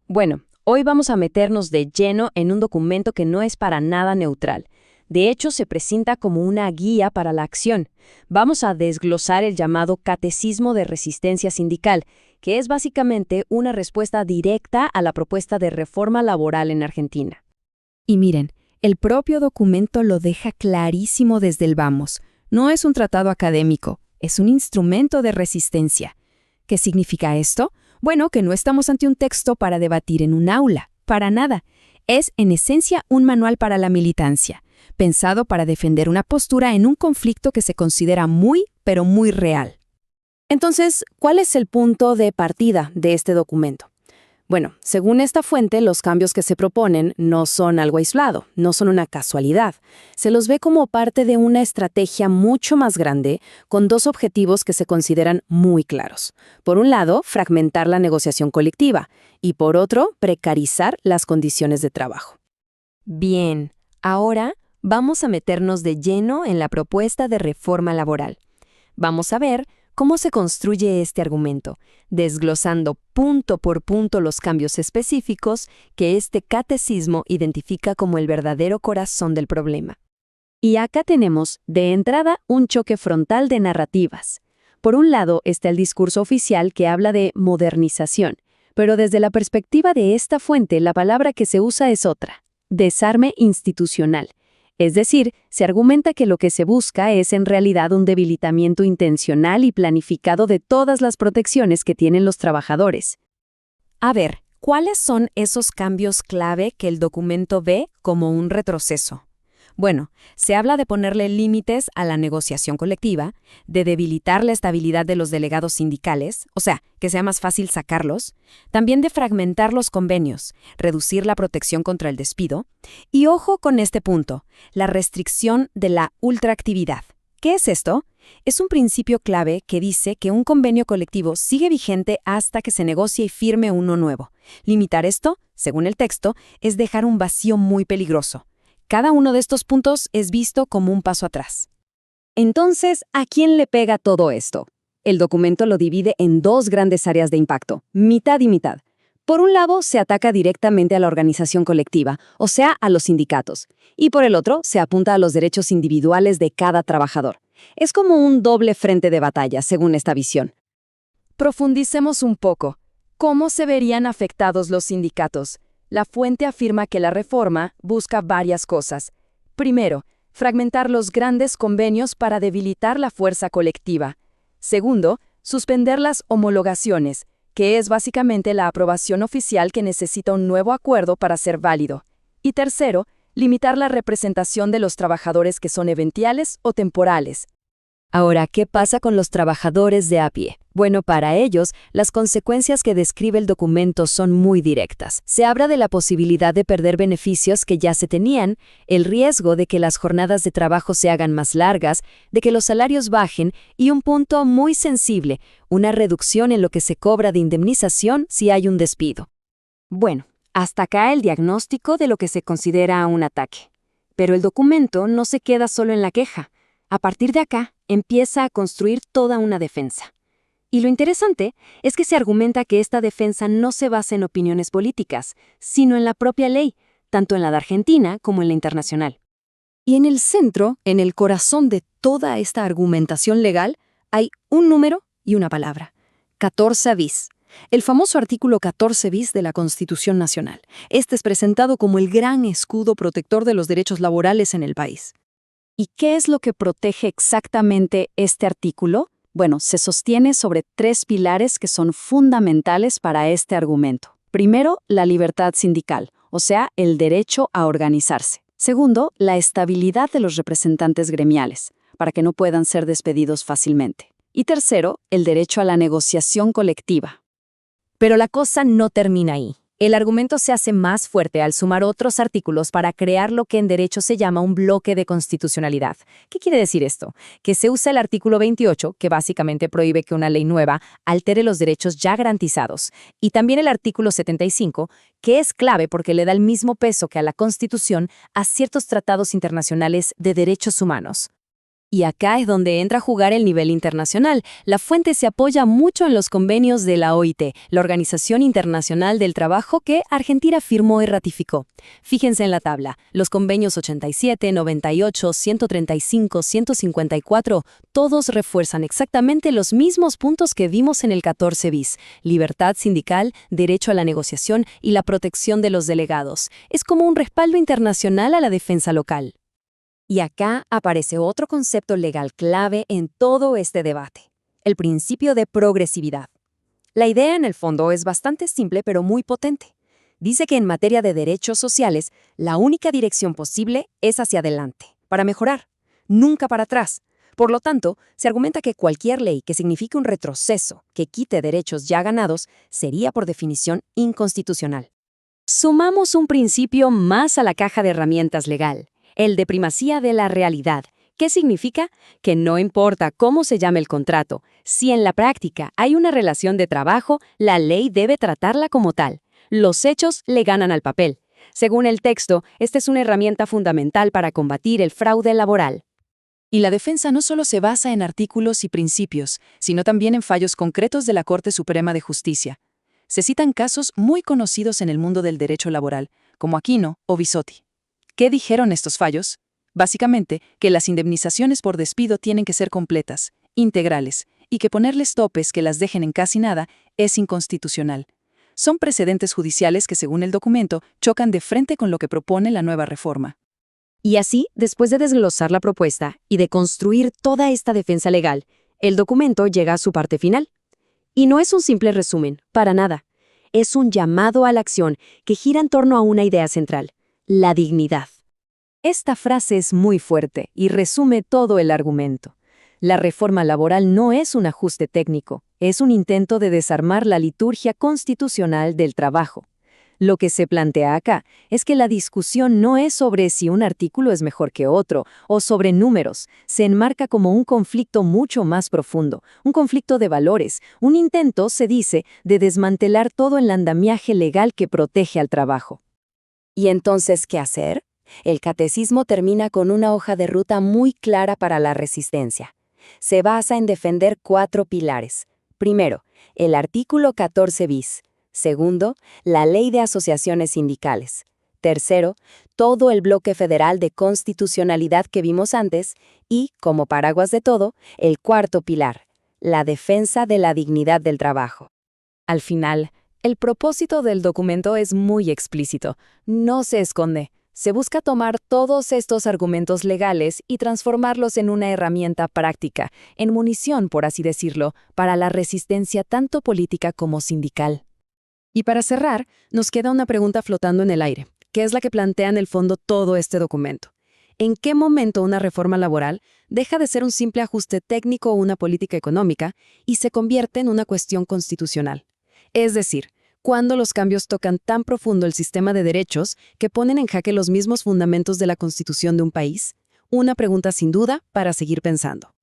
Bueno, hoy vamos a meternos de lleno en un documento que no es para nada neutral. De hecho, se presenta como una guía para la acción. Vamos a desglosar el llamado Catecismo de Resistencia Sindical, que es básicamente una respuesta directa a la propuesta de reforma laboral en Argentina. Y miren, el propio documento lo deja clarísimo desde el vamos. No es un tratado académico, es un instrumento de resistencia. ¿Qué significa esto? Bueno, que no estamos ante un texto para debatir en un aula, para nada. Es, en esencia, un manual para la militancia, pensado para defender una postura en un conflicto que se considera muy, pero muy real. Entonces, ¿cuál es el punto de partida de este documento? Bueno, según esta fuente, los cambios que se proponen no son algo aislado, no son una casualidad. Se los ve como parte de una estrategia mucho más grande, con dos objetivos que se consideran muy claros. Por un lado, fragmentar la negociación colectiva, y por otro, precarizar las condiciones de trabajo. Bien, ahora vamos a meternos de lleno en la propuesta de reforma laboral. Vamos a ver cómo se construye este argumento, desglosando punto por punto los cambios específicos que este catecismo identifica como el verdadero corazón del problema. Y acá tenemos, de entrada, un choque frontal de narrativas. Por un lado está el discurso oficial que habla de modernización, pero desde la perspectiva de esta fuente la palabra que se usa es otra: desarme institucional. Es decir, se argumenta que lo que se busca es en realidad un debilitamiento intencional y planificado de todas las protecciones que tienen los trabajadores. A ver, ¿cuáles son esos cambios clave que el documento ve como un retroceso? Bueno, se habla de ponerle límites a la negociación colectiva, de debilitar la estabilidad de los delegados sindicales, o sea, que sea más fácil sacarlos, también de fragmentar los convenios, reducir la protección contra el despido, y ojo con este punto, la restricción de la ultraactividad. ¿Qué es esto? Es un principio clave que dice que un convenio colectivo sigue vigente hasta que se negocie y firme uno nuevo. Limitar esto, según el texto, es dejar un vacío muy peligroso. Cada uno de estos puntos es visto como un paso atrás. Entonces, ¿a quién le pega todo esto? El documento lo divide en dos grandes áreas de impacto, mitad y mitad. Por un lado, se ataca directamente a la organización colectiva, o sea, a los sindicatos, y por el otro, se apunta a los derechos individuales de cada trabajador. Es como un doble frente de batalla, según esta visión. Profundicemos un poco. ¿Cómo se verían afectados los sindicatos? La fuente afirma que la reforma busca varias cosas. Primero, fragmentar los grandes convenios para debilitar la fuerza colectiva. Segundo, suspender las homologaciones, que es básicamente la aprobación oficial que necesita un nuevo acuerdo para ser válido. Y tercero, limitar la representación de los trabajadores que son eventuales o temporales. Ahora, ¿qué pasa con los trabajadores de a pie? Bueno, para ellos, las consecuencias que describe el documento son muy directas. Se habla de la posibilidad de perder beneficios que ya se tenían, el riesgo de que las jornadas de trabajo se hagan más largas, de que los salarios bajen y un punto muy sensible, una reducción en lo que se cobra de indemnización si hay un despido. Bueno, hasta acá el diagnóstico de lo que se considera un ataque. Pero el documento no se queda solo en la queja. A partir de acá, empieza a construir toda una defensa. Y lo interesante es que se argumenta que esta defensa no se basa en opiniones políticas, sino en la propia ley, tanto en la de Argentina como en la internacional. Y en el centro, en el corazón de toda esta argumentación legal, hay un número y una palabra: 14 bis. El famoso artículo 14 bis de la Constitución Nacional. Este es presentado como el gran escudo protector de los derechos laborales en el país. ¿Y qué es lo que protege exactamente este artículo? Bueno, se sostiene sobre tres pilares que son fundamentales para este argumento. Primero, la libertad sindical, o sea, el derecho a organizarse. Segundo, la estabilidad de los representantes gremiales, para que no puedan ser despedidos fácilmente. Y tercero, el derecho a la negociación colectiva. Pero la cosa no termina ahí. El argumento se hace más fuerte al sumar otros artículos para crear lo que en derecho se llama un bloque de constitucionalidad. ¿Qué quiere decir esto? Que se usa el artículo 28, que básicamente prohíbe que una ley nueva altere los derechos ya garantizados, y también el artículo 75, que es clave porque le da el mismo peso que a la Constitución a ciertos tratados internacionales de derechos humanos. Y acá es donde entra a jugar el nivel internacional. La fuente se apoya mucho en los convenios de la OIT, la Organización Internacional del Trabajo que Argentina firmó y ratificó. Fíjense en la tabla, los convenios 87, 98, 135, 154, todos refuerzan exactamente los mismos puntos que vimos en el 14 bis: libertad sindical, derecho a la negociación y la protección de los delegados. Es como un respaldo internacional a la defensa local. Y acá aparece otro concepto legal clave en todo este debate: el principio de progresividad. La idea en el fondo es bastante simple pero muy potente. Dice que en materia de derechos sociales, la única dirección posible es hacia adelante, para mejorar, nunca para atrás. Por lo tanto, se argumenta que cualquier ley que signifique un retroceso, que quite derechos ya ganados, sería por definición inconstitucional. Sumamos un principio más a la caja de herramientas legal: el de primacía de la realidad. ¿Qué significa? Que no importa cómo se llame el contrato, si en la práctica hay una relación de trabajo, la ley debe tratarla como tal. Los hechos le ganan al papel. Según el texto, esta es una herramienta fundamental para combatir el fraude laboral. Y la defensa no solo se basa en artículos y principios, sino también en fallos concretos de la Corte Suprema de Justicia. Se citan casos muy conocidos en el mundo del derecho laboral, como Aquino o Bisotti. ¿Qué dijeron estos fallos? Básicamente, que las indemnizaciones por despido tienen que ser completas, integrales, y que ponerles topes que las dejen en casi nada es inconstitucional. Son precedentes judiciales que, según el documento, chocan de frente con lo que propone la nueva reforma. Y así, después de desglosar la propuesta y de construir toda esta defensa legal, el documento llega a su parte final. Y no es un simple resumen, para nada. Es un llamado a la acción que gira en torno a una idea central: la dignidad. Esta frase es muy fuerte y resume todo el argumento. La reforma laboral no es un ajuste técnico, es un intento de desarmar la liturgia constitucional del trabajo. Lo que se plantea acá es que la discusión no es sobre si un artículo es mejor que otro o sobre números. Se enmarca como un conflicto mucho más profundo, un conflicto de valores, un intento, se dice, de desmantelar todo el andamiaje legal que protege al trabajo. ¿Y entonces qué hacer? El catecismo termina con una hoja de ruta muy clara para la resistencia. Se basa en defender 4 pilares. Primero, el artículo 14 bis. Segundo, la ley de asociaciones sindicales. Tercero, todo el bloque federal de constitucionalidad que vimos antes. Y, como paraguas de todo, el cuarto pilar, la defensa de la dignidad del trabajo. Al final, el propósito del documento es muy explícito. No se esconde. Se busca tomar todos estos argumentos legales y transformarlos en una herramienta práctica, en munición, por así decirlo, para la resistencia tanto política como sindical. Y para cerrar, nos queda una pregunta flotando en el aire, que es la que plantea en el fondo todo este documento. ¿En qué momento una reforma laboral deja de ser un simple ajuste técnico o una política económica y se convierte en una cuestión constitucional? Es decir, ¿cuándo los cambios tocan tan profundo el sistema de derechos que ponen en jaque los mismos fundamentos de la Constitución de un país? Una pregunta sin duda para seguir pensando.